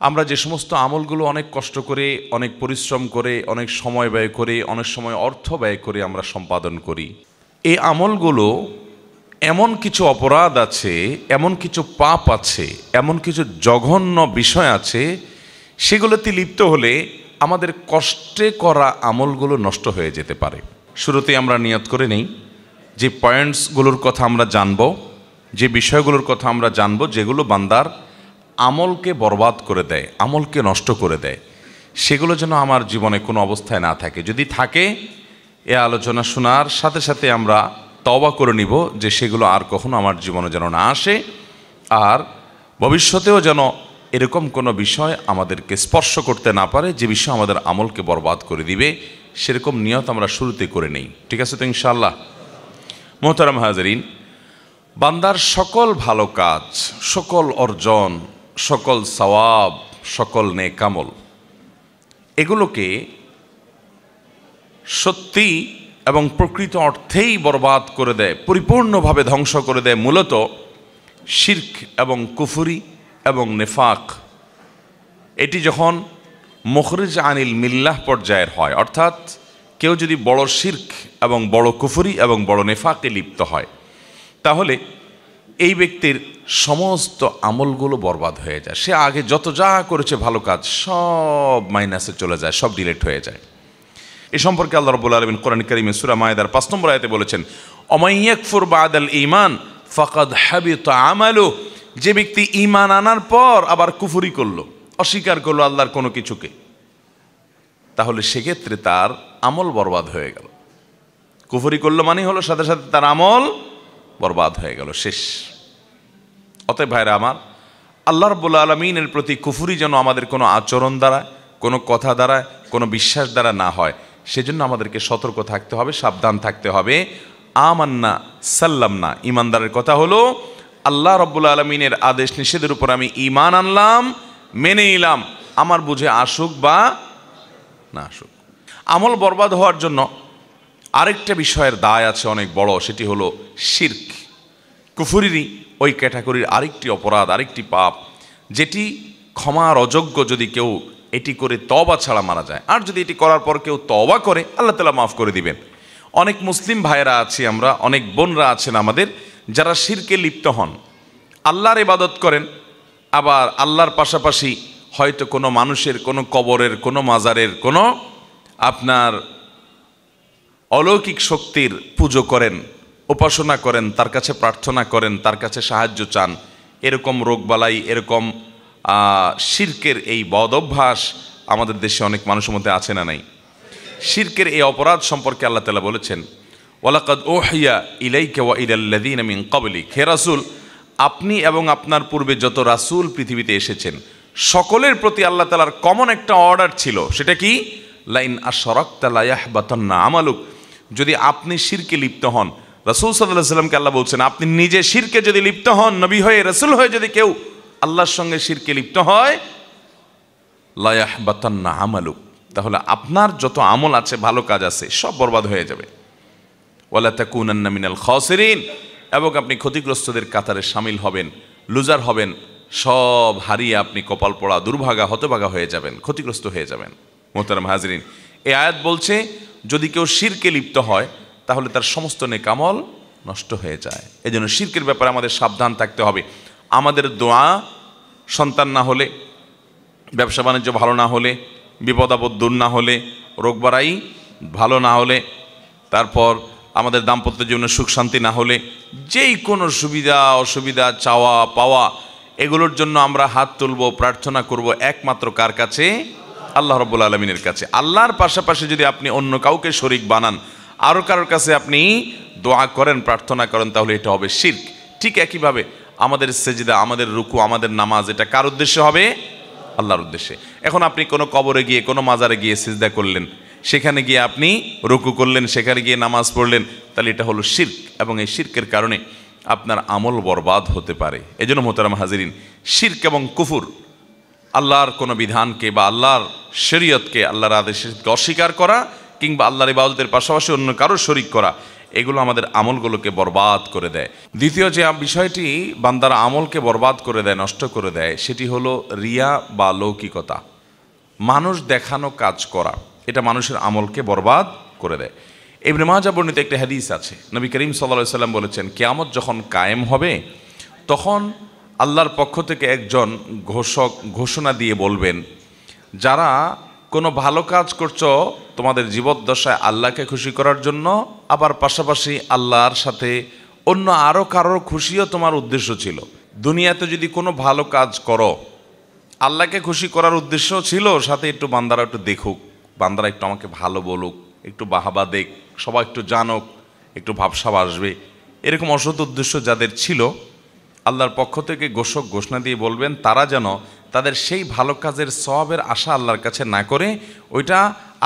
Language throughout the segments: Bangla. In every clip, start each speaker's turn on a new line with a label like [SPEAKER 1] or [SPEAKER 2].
[SPEAKER 1] আমরা যে সমস্ত আমলগুলো অনেক কষ্ট করে, অনেক পরিশ্রম করে, অনেক সময় ব্যয় করে, অনেক সময় অর্থ ব্যয় করে আমরা সম্পাদন করি, এই আমলগুলো এমন কিছু অপরাধ আছে, এমন কিছু পাপ আছে, এমন কিছু জঘন্য বিষয় আছে, সেগুলোতে লিপ্ত হলে আমাদের কষ্টে করা আমলগুলো নষ্ট হয়ে যেতে পারে। শুরুতে আমরা নিয়ত করে নেই যে পয়েন্টসগুলোর কথা আমরা জানব, যে বিষয়গুলোর কথা আমরা জানব যেগুলো বান্দার আমলকে বরবাদ করে দেয়, আমলকে নষ্ট করে দেয়, সেগুলো যেন আমার জীবনে কোনো অবস্থায় না থাকে। যদি থাকে, এ আলোচনা শোনার সাথে সাথে আমরা তওবা করে নিব যে সেগুলো আর কখনো আমার জীবনে যেন না আসে, আর ভবিষ্যতেও যেন এরকম কোনো বিষয় আমাদেরকে স্পর্শ করতে না পারে যে বিষয় আমাদের আমলকে বরবাদ করে দিবে। সেরকম নিয়ত আমরা শুরুতে করে নেই, ঠিক আছে তো ইনশাআল্লাহ? মোহতারাম হাজরিন, বান্দার সকল ভালো কাজ, সকল অর্জন, সকল সওয়াব, সকল নেক আমল, এগুলোকে সত্যি এবং প্রকৃত অর্থেই বরবাদ করে দেয়, পরিপূর্ণভাবে ধ্বংস করে দেয় মূলত শিরক এবং কুফরি এবং নেফাক। এটি যখন মুখরিজ আনিল মিল্লাহ পর্যায়ের হয়, অর্থাৎ কেউ যদি বড় শিরক এবং বড় কুফরি এবং বড় নেফাকে লিপ্ত হয়, তাহলে এই ব্যক্তির সমস্ত আমলগুলো বরবাদ হয়ে যায়। সে আগে যত যা করেছে ভালো কাজ সব মাইনাসে চলে যায়, সব ডিলিট হয়ে যায়। এ সম্পর্কে আল্লাহ রাব্বুল আলামিন কোরআন কারীমে সূরা মায়েদার ৫ নম্বর আয়াতে বলেছেন, ওমান ইয়াকফুর বাদাল ঈমান ফাকাদ হাবিতা আমালু। যে ব্যক্তি ঈমান আনার পর আবার কুফরি করলো, অস্বীকার করলো আল্লাহর কোনো কিছুকে, তাহলে সেক্ষেত্রে তার আমল বরবাদ হয়ে গেল। কুফরি করলো মানে হলো সাথে সাথে তার আমল বরবাদ হয়ে গেল, শেষ। অতএব ভাইরা আমার, আল্লাহ রাব্বুল আলামিনের প্রতি কুফরি যেন আমাদের কোনো আচরণ দ্বারা, কোনো কথা দ্বারা, কোনো বিশ্বাস দ্বারা না হয়, সেজন্য আমাদেরকে সতর্ক থাকতে হবে, সাবধান থাকতে হবে। আমান্না সাল্লামনা, ইমানদারের কথা হলো আল্লাহ রাব্বুল আলামিনের আদেশ নিষেধের উপর আমি ঈমান আনলাম, মেনে নিলাম, আমার বুঝে আসুক বা না আসুক। আমল বরবাদ হওয়ার জন্য আরেকটা বিষয়ের দায় আছে অনেক বড়, সেটি হলো শিরক। কুফরিরই ওই ক্যাটাগরির আরেকটি অপরাধ, আরেকটি পাপ, যেটি ক্ষমার অযোগ্য যদি কেউ এটি করে তওবা ছাড়া মারা যায়। আর যদি এটি করার পর কেউ তওবা করে, আল্লাহ তাআলা মাফ করে দিবেন। অনেক মুসলিম ভাইয়েরা আছি আমরা, অনেক বোনরা আছেন আমাদের, যারা শিরকে লিপ্ত হন, আল্লাহর ইবাদত করেন, আবার আল্লাহর পাশাপাশি হয়তো কোনো মানুষের, কোনো কবরের, কোনো মাজারের, কোনো আপনার অলৌকিক শক্তির পুজো করেন, উপাসনা করেন, তার কাছে প্রার্থনা করেন, তার কাছে সাহায্য চান। এরকম রোগবালাই, এরকম শিরকের এই বদ অভ্যাস আমাদের দেশে অনেক মানুষের মধ্যে আছে না নাই? শিরকের এই অপরাধ সম্পর্কে আল্লাহ তাআলা বলেছেন, ওয়ালাকাদ উহিয়া ইলাইকা ওয়া ইলাল্লাযীনা মিন ক্বাবলিক। হে রাসূল, আপনি এবং আপনার পূর্বে যত রাসূল পৃথিবীতে এসেছেন সকলের প্রতি আল্লাহ তাআলার কমন একটা অর্ডার ছিল, সেটা কি? লাইন আশরাকতা লা ইয়াহবাতান্না আমালুক। যদি আপনি শিরকে লিপ্ত হন, রাসূল সাল্লাল্লাহু আলাইহি ওয়াসাল্লামকে আল্লাহ বলছেন, আপনি নিজে শিরকে যদি লিপ্ত হন, নবী হয়ে, রাসূল হয়ে যদি কেউ আল্লাহর সঙ্গে শিরকে লিপ্ত হয়, লা ইয়াহবাতান্না আমালুক, তাহলে আপনার যত আমল আছে, ভালো কাজ আছে, সব বরবাদ হয়ে যাবে। ওয়ালা তাকুনান্না মিনাল খাসিরিন, এবং আপনি ক্ষতিগ্রস্তদের কাতারে শামিল হবেন, লুজার হবেন, সব হারিয়ে আপনি কপাল পোড়া, দুর্ভাগা, হতভাগা হয়ে যাবেন, ক্ষতিগ্রস্ত হয়ে যাবেন। মোহতারাম হাজরিন, এই আয়াত বলছে যদি কেউ শিরকে লিপ্ত হয় তাহলে তার সমস্ত নেক আমল নষ্ট হয়ে যায়। এই জন্য শিরকের ব্যাপারে আমাদের সাবধান থাকতে হবে। আমাদের দোয়া, সন্তান না হলে, ব্যবসা বাণিজ্য ভালো না হলে, বিপদ আপদ দূর না হলে, রোগ বাড়াই ভালো না হলে, তারপর আমাদের দাম্পত্য জীবনে সুখ শান্তি না হলে, যেই কোনো সুবিধা অসুবিধা, চাওয়া পাওয়া, এগুলোর জন্য আমরা হাত তুলব, প্রার্থনা করব একমাত্র কার কাছে? আল্লাহ রাব্বুল আলামিনের কাছে। আল্লাহর পাশাপাশি যদি আপনি অন্য কাউকে শরীক বানান, আরও কারোর কাছে আপনি দোয়া করেন, প্রার্থনা করেন, তাহলে এটা হবে শিরক। ঠিক একইভাবে আমাদের সেজদা, আমাদের রুকু, আমাদের নামাজ, এটা কার উদ্দেশ্যে হবে? আল্লাহর উদ্দেশ্যে। এখন আপনি কোনো কবরে গিয়ে, কোনো মাজারে গিয়ে সিজদা করলেন, সেখানে গিয়ে আপনি রুকু করলেন, সেখানে গিয়ে নামাজ পড়লেন, তাহলে এটা হলো শিরক, এবং এই শিরকের কারণে আপনার আমল বরবাদ হতে পারে। এজন্য মোহতারাম হাজিরিন, শিরক এবং কুফর, আল্লাহর কোনো বিধানকে বা আল্লাহর শরীয়তকে, আল্লাহর আদেশকে অস্বীকার করা, কিংবা আল্লাহর ইবাদতের পাশাপাশি অন্য কারো শরীক করা, এগুলো আমাদের আমলগুলোকে বরবাদ করে দেয়। দ্বিতীয় যে বিষয়টি বান্দার আমলকে বরবাদ করে দেয়, নষ্ট করে দেয়, সেটি হলো রিয়া বা লৌকিকতা, মানুষ দেখানো কাজ করা। এটা মানুষের আমলকে বরবাদ করে দেয়। ইবনে মাজাহ বর্ণিত একটি হাদিস আছে, নবী করিম সাল্লাল্লাহু আলাইহি সাল্লাম বলেছেন, কিয়ামত যখন কায়েম হবে তখন আল্লাহর পক্ষ থেকে একজন ঘোষক ঘোষণা দিয়ে বলবেন, যারা কোনো ভালো কাজ করছো তোমাদের জীবদ্দশায় আল্লাহকে খুশি করার জন্য, আবার পাশাপাশি আল্লাহর সাথে অন্য আরও কারোর খুশিও তোমার উদ্দেশ্য ছিল। দুনিয়াতে যদি কোনো ভালো কাজ করো আল্লাহকে খুশি করার উদ্দেশ্য ছিল, সাথে একটু বান্দারা একটু দেখুক, বান্দারা একটু আমাকে ভালো বলুক, একটু বাহাবা দেখ, সবাই একটু জানুক, একটু ভাবসাব আসবে, এরকম অসৎ উদ্দেশ্য যাদের ছিল, আল্লাহর পক্ষ থেকে ঘোষক ঘোষণা দিয়ে বলবেন তারা যেন তাদের সেই ভালো কাজের সওয়াবের আশা আল্লাহর কাছে না করে ওইটা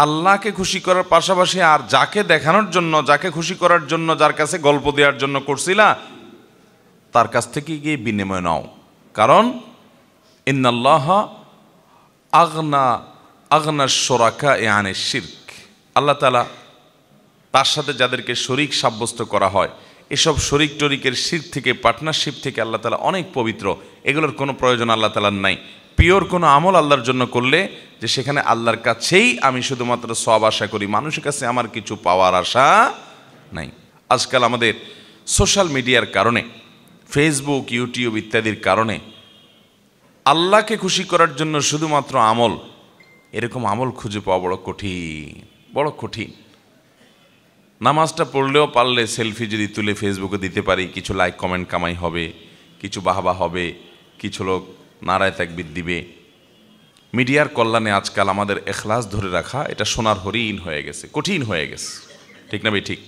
[SPEAKER 1] আল্লাহকে খুশি করার পাশাপাশি আর যাকে দেখানোর জন্য, যাকে খুশি করার জন্য, যার কাছে গল্প দেওয়ার জন্য করছিলা তার কাছ থেকে গিয়ে বিনিময় নাও। কারণ ইন্নাল্লাহ আগনা শোরাকা আনে শিরক, আল্লাহ তাআলা তার সাথে যাদেরকে শরিক সাব্যস্ত করা হয়, এসব শরিক টরিকের শিরক থেকে, পার্টনারশিপ থেকে আল্লাহ তাআলা অনেক পবিত্র। এগুলোর কোনো প্রয়োজন আল্লাহ তাআলার নাই। পিওর কোনো আমল আল্লাহর জন্য করলে যে সেখানে আল্লাহর কাছেই আমি শুধুমাত্র সওয়াব আশা করি, মানুষের কাছে আমার কিছু পাওয়ার আশা নাই। আজকাল আমাদের সোশ্যাল মিডিয়ার কারণে, ফেসবুক, ইউটিউব ইত্যাদির কারণে আল্লাহকে খুশি করার জন্য শুধুমাত্র আমল, এরকম আমল খুঁজে পাওয়া বড় কঠিন, বড় কঠিন। নামাজটা পড়লেও পারলে সেলফি যদি তুলে ফেসবুকে দিতে পারি, কিছু লাইক কমেন্ট কামাই হবে, কিছু বাহবা হবে, কিছু লোক নারায় তাকবীর দিবে। মিডিয়ার কল্যাণে আজকাল আমাদের এখলাস ধরে রাখা এটা সোনার হরিণ হয়ে গেছে, কঠিন হয়ে গেছে, ঠিক না ভাই? ঠিক।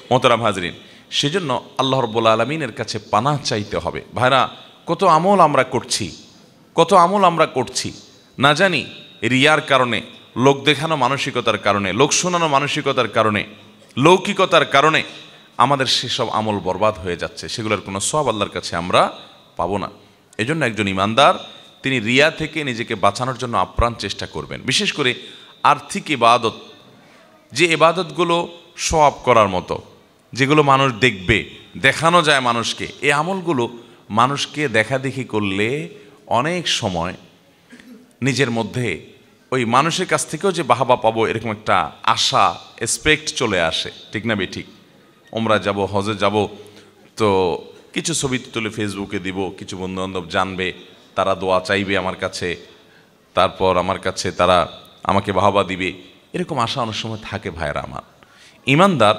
[SPEAKER 1] মোহতারাম হাজরিন, সেজন্য আল্লাহ রাব্বুল আলামিনের কাছে পানাহ চাইতে হবে। ভাইরা, কত আমল আমরা করছি, কত আমল আমরা করছি, না জানি রিয়ার কারণে, লোক দেখানো মানসিকতার কারণে, লোক শোনানো মানসিকতার কারণে, লৌকিকতার কারণে আমাদের সেসব আমল বরবাদ হয়ে যাচ্ছে। সেগুলোর কোনো সওয়াব আল্লাহর কাছে আমরা পাবো না। এজন্য একজন ইমানদার তিনি রিয়া থেকে নিজেকে বাঁচানোর জন্য আপ্রাণ চেষ্টা করবেন। বিশেষ করে আর্থিক ইবাদত, যে ইবাদতগুলো সওয়াব করার মতো, যেগুলো মানুষ দেখবে, দেখানো যায় মানুষকে, এই আমলগুলো মানুষকে দেখাদেখি করলে অনেক সময় নিজের মধ্যে ওই মানুষের কাছ থেকেও যে বাহাবা পাবো এরকম একটা আশা, এক্সপেক্ট চলে আসে, ঠিক না বে? ঠিক। ওমরা যাব, হজে যাব, তো কিছু ছবি তুলে ফেসবুকে দিব, কিছু বন্ধুবান্ধব জানবে, তারা দোয়া চাইবে আমার কাছে, তারপর আমার কাছে তারা আমাকে বাহাবা দিবে, এরকম আশা অনেক সময় থাকে। ভাইরা আমার, ইমানদার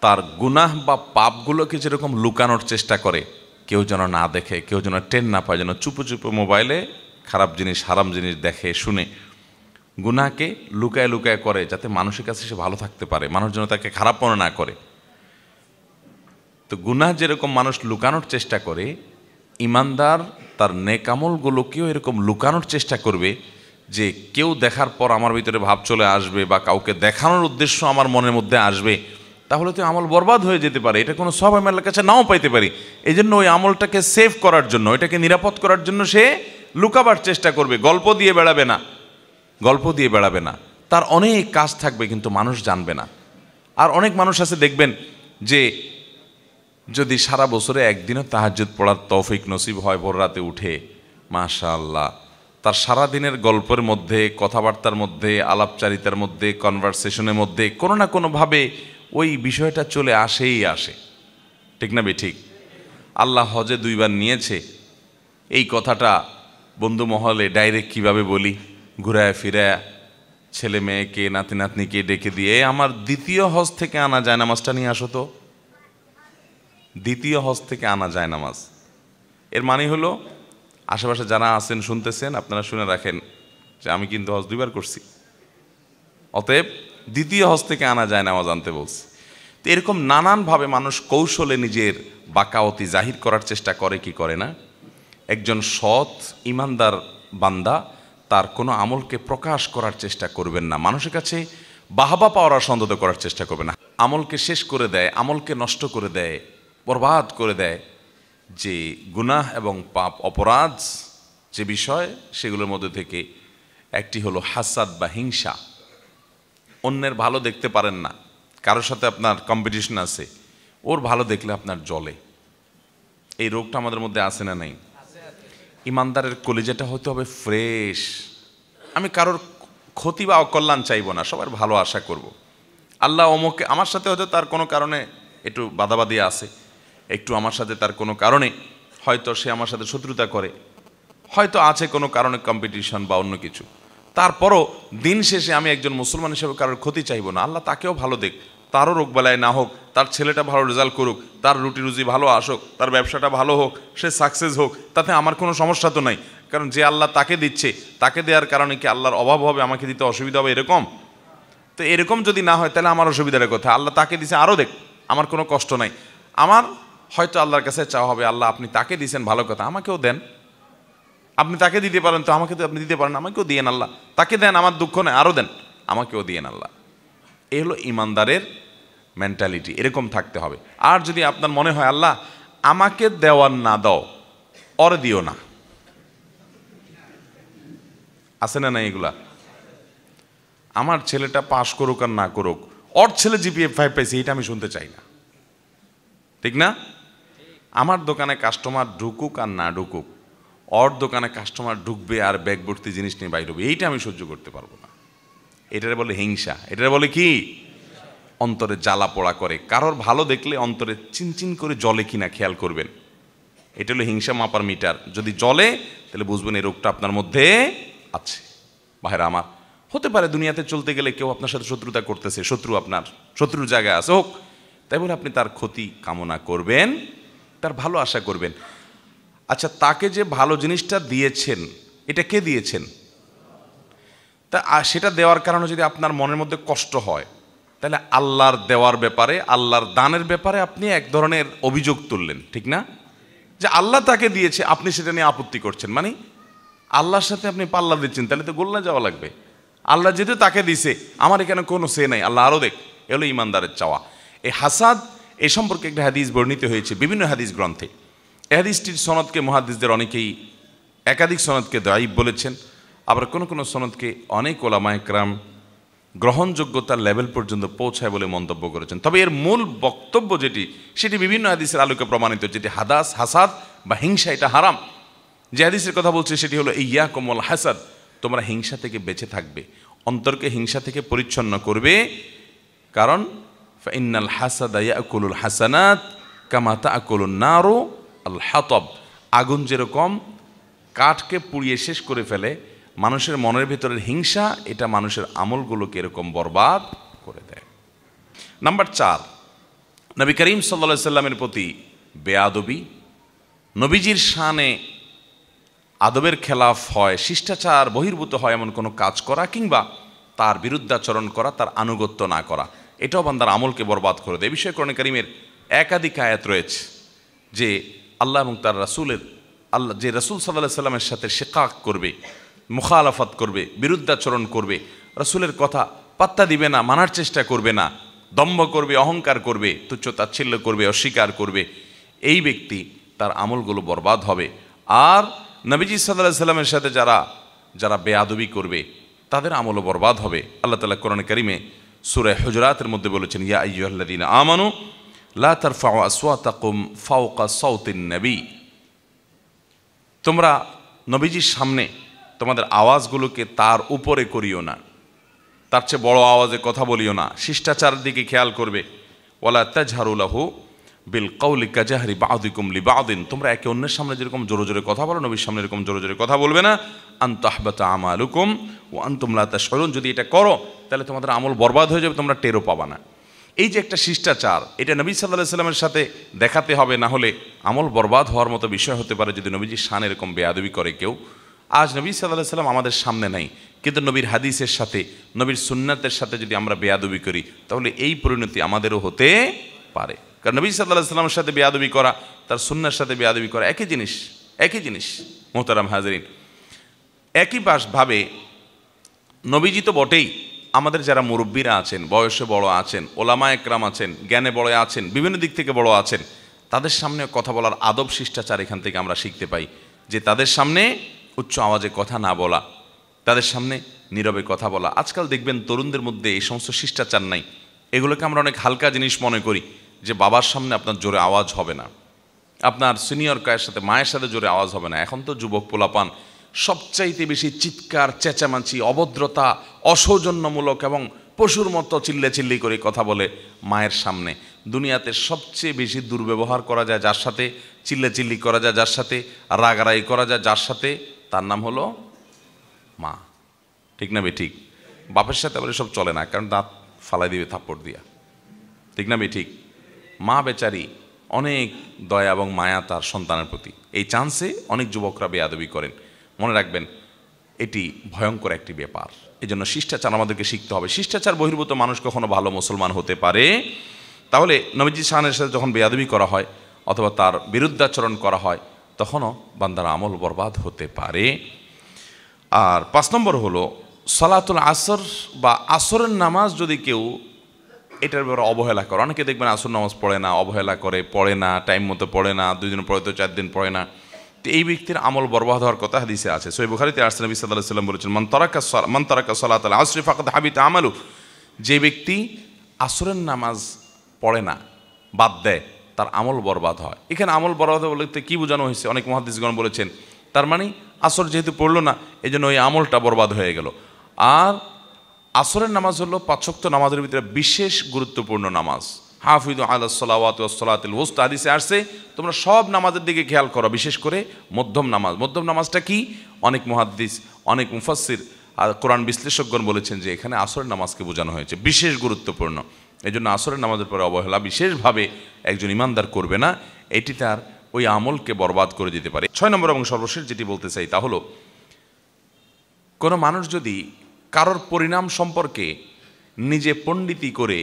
[SPEAKER 1] তার গুনাহ বা পাপগুলোকে যেরকম লুকানোর চেষ্টা করে, কেউ যেন না দেখে, কেউ যেন টেন না পায়, যেন চুপো চুপো মোবাইলে খারাপ জিনিস, হারাম জিনিস দেখে শুনে, গুনাহকে লুকায় লুকায় করে, যাতে মানুষের কাছে সে ভালো থাকতে পারে, মানুষ যেন তাকে খারাপ মনে না করে। তো গুনাহ যেরকম মানুষ লুকানোর চেষ্টা করে, ইমানদার তার নেক আমলগুলোকেও এরকম লুকানোর চেষ্টা করবে, যে কেউ দেখার পর আমার ভিতরে ভাব চলে আসবে বা কাউকে দেখানোর উদ্দেশ্য আমার মনের মধ্যে আসবে, তাহলে তো আমল বরবাদ হয়ে যেতে পারে, এটা কোনো সওয়াব আল্লাহর কাছে নাও পাইতে পারি। এই জন্য ওই আমলটাকে সেভ করার জন্য, এটাকে নিরাপদ করার জন্য সে লুকাবার চেষ্টা করবে, গল্প দিয়ে বেড়াবে না, গল্প দিয়ে বেড়াবে না। তার অনেক কাজ থাকবে কিন্তু মানুষ জানবে না। আর অনেক মানুষ আছে দেখবেন যে যদি সারা বছরে একদিনও তাহাজ্জুদ পড়ার তৌফিক নসিব হয়, ভোর রাতে উঠে, মাশাআল্লাহ, তার সারা দিনের গল্পের মধ্যে, কথাবার্তার মধ্যে, আলাপচারিতার মধ্যে, কনভারসেশনের মধ্যে কোনো না কোনোভাবে ওই বিষয়টা চলে আসেই আসে, ঠিক না বে? ঠিক। আল্লাহ হজে 2 বার নিয়েছে, এই কথাটা বন্ধু মহলে ডাইরেক্ট কিভাবে বলি, ঘুরায় ফিরায় ছেলে মেয়েকে, নাতি নাতনিকে ডেকে দিয়ে, আমার দ্বিতীয় হজ থেকে আনা যায় নামাজটা নিয়ে আসো তো, দ্বিতীয় হজ থেকে আনা যায় নামাজ। এর মানে হলো, আশেপাশে যারা আছেন শুনতেছেন, আপনারা শুনে রাখেন যে আমি কিন্তু হজ 2 বার করছি, অতএব দ্বিতীয় হজ থেকে আনা যায় নামাজ আনতে বলছি। তো এরকম নানানভাবে মানুষ কৌশলে নিজের বাকাওয়াতি জাহির করার চেষ্টা করে, কি করে না? একজন সৎ ইমানদার বান্দা তার কোনো আমলকে প্রকাশ করার চেষ্টা করবেন না, মানুষের কাছে বাহবা পাওয়ার আশা করার চেষ্টা করবেন না। আমলকে শেষ করে দেয়, আমলকে নষ্ট করে দেয়, বরবাদ করে দেয় যে গুনাহ এবং পাপ, অপরাধ যে বিষয়, সেগুলোর মধ্যে থেকে একটি হলো হাসাদ বা হিংসা। অন্যের ভালো দেখতে পারেন না, কারোর সাথে আপনার কম্পিটিশন আছে, ওর ভালো দেখলে আপনার জ্বলে। এই রোগটা আমাদের মধ্যে আছে না নাই? ইমানদারের কলিজাটা হতে হবে ফ্রেশ। আমি কারোর ক্ষতি বা অকল্যাণ চাইবো না, সবার ভালো আশা করব। আল্লাহ অমুকে আমার সাথে হয়তো তার কোনো কারণে একটু বাধাবাধি আছে, একটু আমার সাথে তার কোনো কারণে হয়তো সে আমার সাথে শত্রুতা করে, হয়তো আছে কোনো কারণে কম্পিটিশন বা অন্য কিছু, তারপরও দিন শেষে আমি একজন মুসলমান হিসেবে কারোর ক্ষতি চাইবো না। আল্লাহ তাকেও ভালো দেখ, তারও রোগ বালায় না হোক, তার ছেলেটা ভালো রেজাল্ট করুক, তার রুটি রুজি ভালো আসুক, তার ব্যবসাটা ভালো হোক, সে সাকসেস হোক, তাতে আমার কোনো সমস্যা তো নাই। কারণ যে আল্লাহ তাকে দিচ্ছে, তাকে দেওয়ার কারণে কি আল্লাহর অভাব হবে, আমাকে দিতে অসুবিধা হবে এরকম? তো এরকম যদি না হয় তাহলে আমার অসুবিধার কথা। আল্লাহ তাকে দিছে, আরও দেখ, আমার কোনো কষ্ট নাই। আমার হয়তো আল্লাহর কাছে চাওয়া হবে, আল্লাহ আপনি তাকে দিয়েছেন ভালো কথা, আমাকেও দেন। আপনি তাকে দিতে পারেন তো আমাকে তো আপনি দিতে পারেন, আমাকেও দিয়েন আল্লাহ। তাকে দেন, আমার দুঃখ নেই, আরও দেন, আমাকেও দিয়েন আল্লাহ। এই হলো ইমানদারের মেন্টালিটি, এরকম থাকতে হবে। আর যদি আপনার মনে হয় আল্লাহ আমাকে দেওয়ার না দাও, ওর দিও না, আছে না না এগুলা? আমার ছেলেটা পাশ করুক আর না করুক, ওর ছেলে জিপিএ 5 পাইছে, এটা আমি শুনতে চাই না, ঠিক না? আমার দোকানে কাস্টমার ঢুকুক আর না ঢুকুক, ওর দোকানে কাস্টমার ঢুকবে আর ব্যাগ ভর্তি জিনিস নিয়ে বাইর হবে, এইটা আমি সহ্য করতে পারবো না। এটারে বলে হিংসা, এটারে বলে কি? অন্তরে জ্বালা পোড়া করে। কারোর ভালো দেখলে অন্তরে চিনচিন করে জ্বলে কিনা খেয়াল করবেন। এটা হলো হিংসা মাপার মিটার। যদি জ্বলে তাহলে বুঝবেন এই রোগটা আপনার মধ্যে আছে। ভাইরা আমার, হতে পারে দুনিয়াতে চলতে গেলে কেউ আপনার সাথে শত্রুতা করতেছে, শত্রু আপনার শত্রুর জায়গায় আছে, হোক, তাই বলে আপনি তার ক্ষতি কামনা করবেন, তার ভালো আশা করবেন। আচ্ছা, তাকে যে ভালো জিনিসটা দিয়েছেন, এটা কে দিয়েছেন? তা সেটা দেওয়ার কারণে যদি আপনার মনের মধ্যে কষ্ট হয়, তাহলে আল্লাহর দেওয়ার ব্যাপারে, আল্লাহর দানের ব্যাপারে আপনি এক ধরনের অভিযোগ তুললেন, ঠিক না? যে আল্লাহ তাকে দিয়েছে, আপনি সেটা নিয়ে আপত্তি করছেন, মানে আল্লাহর সাথে আপনি পাল্লা দিচ্ছেন, তাহলে তো গোল্লা যাওয়া লাগবে। আল্লাহ যেহেতু তাকে দিছে, আমার এখানে কোনো সে নাই, আল্লাহ আরও দেখ। এগুলো ইমানদারের চাওয়া। এই হাসাদ, এ সম্পর্কে একটা হাদিস বর্ণিত হয়েছে বিভিন্ন হাদিস গ্রন্থে। এই হাদিসটির সনদকে মুহাদ্দিসদের অনেকেই একাধিক সনদকে দায়ীফ বলেছেন, আবার কোনো কোনো সনদকে অনেক ওলামায়ে কেরাম গ্রহণযোগ্যতার লেভেল পর্যন্ত পৌঁছায় বলে মন্তব্য করেছেন। তবে এর মূল বক্তব্য যেটি, সেটি বিভিন্ন হাদিসের আলোকে প্রমাণিত, যেটি হাসাদ বা হিংসা এটা হারাম। যে হাদিসের কথা বলছে সেটি হলো ইয়াকুম ওয়াল হাসাদ, তোমরা হিংসা থেকে বেঁচে থাকবে, অন্তরকে হিংসা থেকে পরিচ্ছন্ন করবে। কারণ ফাইন্নাল হাসাদা ইয়াকুলুল হাসানাত কামা তাকুলুন নারু আল হাতাব, আগুন যেরকম কাঠকে পুড়িয়ে শেষ করে ফেলে, মানুষের মনের ভেতরের হিংসা এটা মানুষের আমলগুলোকে এরকম বরবাদ করে দেয়। নাম্বার 4, নবী করিম সাল্লাল্লাহু আলাইহি সাল্লামের প্রতি বেয়াদবি, নবীজির শানে আদবের খেলাফ হয়, শিষ্টাচার বহির্ভূত হয় এমন কোনো কাজ করা, কিংবা তার বিরুদ্ধাচরণ করা, তার আনুগত্য না করা, এটাও বান্দার আমলকে বরবাদ করে দেয়। এ বিষয়ে কোরআন কারীমের একাধিক আয়াত রয়েছে যে আল্লাহ এবং তার রাসূলের, আল্লাহ যে রাসূল সাল্লাল্লাহু আলাইহি সাল্লামের সাথে শিকাক করবে, মুখালাফাত করবে, বিরুদ্ধাচরণ করবে, রাসূলের কথা পাত্তা দিবে না, মানার চেষ্টা করবে না, দম্ভ করবে, অহংকার করবে, তুচ্ছ তাচ্ছিল্য করবে, অস্বীকার করবে, এই ব্যক্তি তার আমলগুলো বরবাদ হবে। আর নবীজি সাল্লাল্লাহু আলাইহি সাল্লামের সাথে যারা বেয়াদবি করবে তাদের আমলও বরবাদ হবে। আল্লাহ তাআলা কোরআন কারীমে সূরা হুজুরাতের মধ্যে বলেছেন, ইয়া আইয়ুহাল্লাযীনা আমানু লা তারফাউ আসওয়াতাকুম ফাওকা সাওতিন নবী, তোমরা নবীজির সামনে তোমাদের আওয়াজগুলোকে তার উপরে করিও না, তার চেয়ে বড় আওয়াজে কথা বলিও না, শিষ্টাচারের দিকে খেয়াল করবে। ওয়ালা তাজহারু লাহু বিল কাউলি কাজাহরি বা'দিকুম লিবা'দিন, তোমরা একে অন্যের সামনে যেরকম জোরে জোরে কথা বলো, নবীর সামনে এরকম জোরে জোরে কথা বলবে না। আন তাহবাতা আমালুকুম ওয়া আনতুম লা তাশউরুন, যদি এটা করো তাহলে তোমাদের আমল বরবাদ হয়ে যাবে, তোমরা টেরও পাবা না। এই যে একটা শিষ্টাচার, এটা নবী সাল্লাল্লাহু আলাইহি সাল্লামের সাথে দেখাতে হবে, না হলে আমল বরবাদ হওয়ার মতো বিষয় হতে পারে যদি নবীজির শান এরকম বেয়াদবি করে কেউ। আজ নবী সাল্লাল্লাহু আলাইহি সাল্লাম আমাদের সামনে নাই, কিন্তু নবীর হাদিসের সাথে, নবীর সুন্নাতের সাথে যদি আমরা বেয়াদবি করি তাহলে এই পরিণতি আমাদেরও হতে পারে। কারণ নবী সাল্লাল্লাহু আলাইহি সাল্লামের সাথে বেয়াদবি করা, তার সুন্নার সাথে বেয়াদবি করা একই জিনিস, একই জিনিস। মোহতারাম হাজরিন, একই ভাবে নবীজি তো বটেই, আমাদের যারা মুরব্বীরা আছেন, বয়সে বড় আছেন, ওলামায়ে কেরাম আছেন, জ্ঞানে বড় আছেন, বিভিন্ন দিক থেকে বড় আছেন, তাদের সামনে কথা বলার আদব শিষ্টাচার এখান থেকে আমরা শিখতে পাই। যে তাদের সামনে উচ্চ আওয়াজে কথা না বলা, তাদের সামনে নীরবে কথা বলা। আজকাল দেখবেন তরুণদের মধ্যে এই সমস্ত শিষ্টাচার নাই, এগুলোকে আমরা অনেক হালকা জিনিস মনে করি, যে বাবার সামনে আপনার জোরে আওয়াজ হবে না, আপনার সিনিয়র কায়ের সাথে মায়ের সাথে জোরে আওয়াজ হবে না। এখন তো যুবক পোলাপান সবচাইতে বেশি চিৎকার, চেঁচামেচি, অভদ্রতা, অসৌজন্যমূলক এবং পশুর মতো চিল্লি করে কথা বলে মায়ের সামনে। দুনিয়াতে সবচেয়ে বেশি দুর্ব্যবহার করা যায় যার সাথে, চিল্লি করা যায় যার সাথে, রাগারাগি করা যায় যার সাথে, তার নাম হলো মা। ঠিক না বেঠিক? বাপের সাথে আবার সব চলে না, কারণ দাঁত ফালাই দিবে থাপ্পড় দিয়া। ঠিক না বেঠিক? মা বেচারি অনেক দয়া এবং মায়া তার সন্তানের প্রতি। এই চান্সে অনেক যুবকরা বেয়াদবি করেন। মনে রাখবেন, এটি ভয়ঙ্কর একটি ব্যাপার। এই জন্য শিষ্টাচার আমাদেরকে শিখতে হবে। শিষ্টাচার বহির্ভূত মানুষ কখনো ভালো মুসলমান হতে পারে? তাহলে নবীজি শানের সাথে যখন বেয়াদবি করা হয় অথবা তার বিরুদ্ধাচরণ করা হয়, তখনও বান্দার আমল বরবাদ হতে পারে। আর 5 নম্বর হলো সালাতুল আসর বা আসরের নামাজ যদি কেউ এটার ব্যাপারে অবহেলা করে। অনেকে দেখবেন আসর নামাজ পড়ে না, অবহেলা করে, পড়ে না, টাইম মতো পড়ে না, 2 দিন পড়ে তো 4 দিন পড়ে না। তো এই ব্যক্তির আমল বরবাদ হওয়ার কথা হাদিসে আছে। সহিহ বুখারীতে আসছে, নবী সাল্লাল্লাহু আলাইহি ওয়াসাল্লাম বলেছেন, মান তারাকা সালাতাল আসরি ফাকাদ হাবিতা আমালু। যে ব্যক্তি আসরের নামাজ পড়ে না, বাদ দেয়, তার আমল বরবাদ হয়। এখানে আমল বরবাদ বলতে কি বোঝানো হয়েছে? অনেক মুহাদ্দিসগণ বলেছেন, তার মানে আসর যেহেতু পড়লো না, এই জন্য ওই আমলটা বরবাদ হয়ে গেল। আর আসরের নামাজ হলো 5 ওয়াক্ত নামাজের ভিতরে বিশেষ গুরুত্বপূর্ণ নামাজ। হাফিযু আলাস সালাওয়াতি ওয়াস সালাতিল ওয়াসতা হাদিসে আসছে, তোমরা সব নামাজের দিকে খেয়াল করো, বিশেষ করে মধ্যম নামাজ। মধ্যম নামাজটা কি? অনেক মুহাদ্দিস, অনেক মুফাসসির আর কোরআন বিশ্লেষকগণ বলেছেন যে এখানে আসরের নামাজকে বোঝানো হয়েছে, বিশেষ গুরুত্বপূর্ণ। এই জন্য আসরের নামাজের পরে অবহেলা বিশেষভাবে একজন ইমানদার করবে না। এটি তার ওই আমলকে বরবাদ করে দিতে পারে। 6 নম্বর এবং সর্বশেষ যেটি বলতে চাই তা হলো, কোনো মানুষ যদি কারোর পরিণাম সম্পর্কে নিজে পণ্ডিতি করে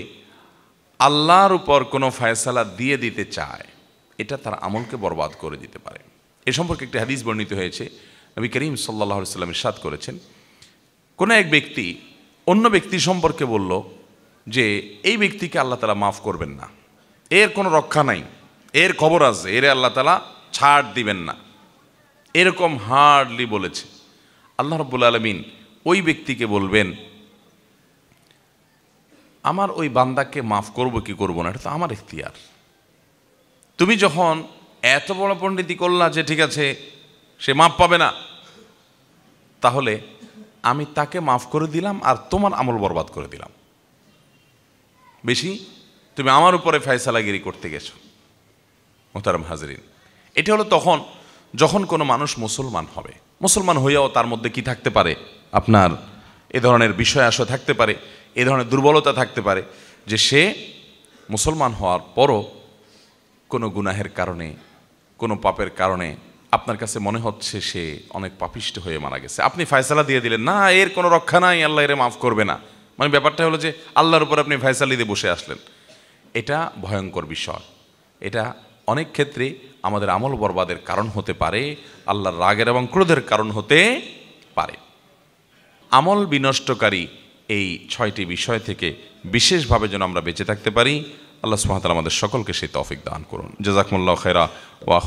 [SPEAKER 1] আল্লাহর উপর কোনো ফয়সালা দিয়ে দিতে চায়, এটা তার আমলকে বরবাদ করে দিতে পারে। এ সম্পর্কে একটি হাদিস বর্ণিত হয়েছে। নবী করিম সাল্লাল্লাহু আলাইহি ওয়াসাল্লাম ইরশাদ করেছেন, কোনো এক ব্যক্তি অন্য ব্যক্তি সম্পর্কে বলল যে এই ব্যক্তিকে আল্লাহ তাআলা মাফ করবেন না, এর কোনো রক্ষা নাই, এর খবর আছে, এর আল্লাহ তাআলা ছাড় দিবেন না, এরকম হার্ডলি বলেছে। আল্লাহ রাব্বুল আলামিন ওই ব্যক্তিকে বলবেন, আমার ওই বান্দাকে মাফ করব কি করব না, এটা তো আমার ইখতিয়ার। তুমি যখন এত বড় পণ্ডিতি করলা যে ঠিক আছে সে মাফ পাবে না, তাহলে আমি তাকে মাফ করে দিলাম আর তোমার আমল বরবাদ করে দিলাম। বেশি তুমি আমার উপরে ফয়সালাগিরি করতে গেছো। মোহতারাম হাজরিন, এটা হলো তখন যখন কোনো মানুষ মুসলমান হবে। মুসলমান হইয়াও তার মধ্যে কি থাকতে পারে? আপনার এ ধরনের বিষয় আশা থাকতে পারে, এ ধরনের দুর্বলতা থাকতে পারে যে সে মুসলমান হওয়ার পরও কোনো গুনাহের কারণে, কোনো পাপের কারণে আপনার কাছে মনে হচ্ছে সে অনেক পাপিষ্ট হয়ে মারা গেছে। আপনি ফয়সালা দিয়ে দিলেন, না এর কোনো রক্ষা নাই, আল্লাহ এর মাফ করবে না। মানে ব্যাপারটা হলো যে আল্লাহর উপর আপনি ফয়সালা দিয়ে বসে আসলেন। এটা ভয়ঙ্কর বিষয়। এটা অনেক ক্ষেত্রে আমাদের আমল বরবাদের কারণ হতে পারে, আল্লাহর রাগের এবং ক্রোধের কারণ হতে পারে। আমল বিনষ্টকারী এই 6টি বিষয় থেকে বিশেষভাবে যেন আমরা বেঁচে থাকতে পারি, আল্লাহ সুবহানাহু ওয়া তাআলা আমাদের সকলকে সেই তৌফিক দান করুন। জাযাকুমুল্লাহু খায়রা ওয়া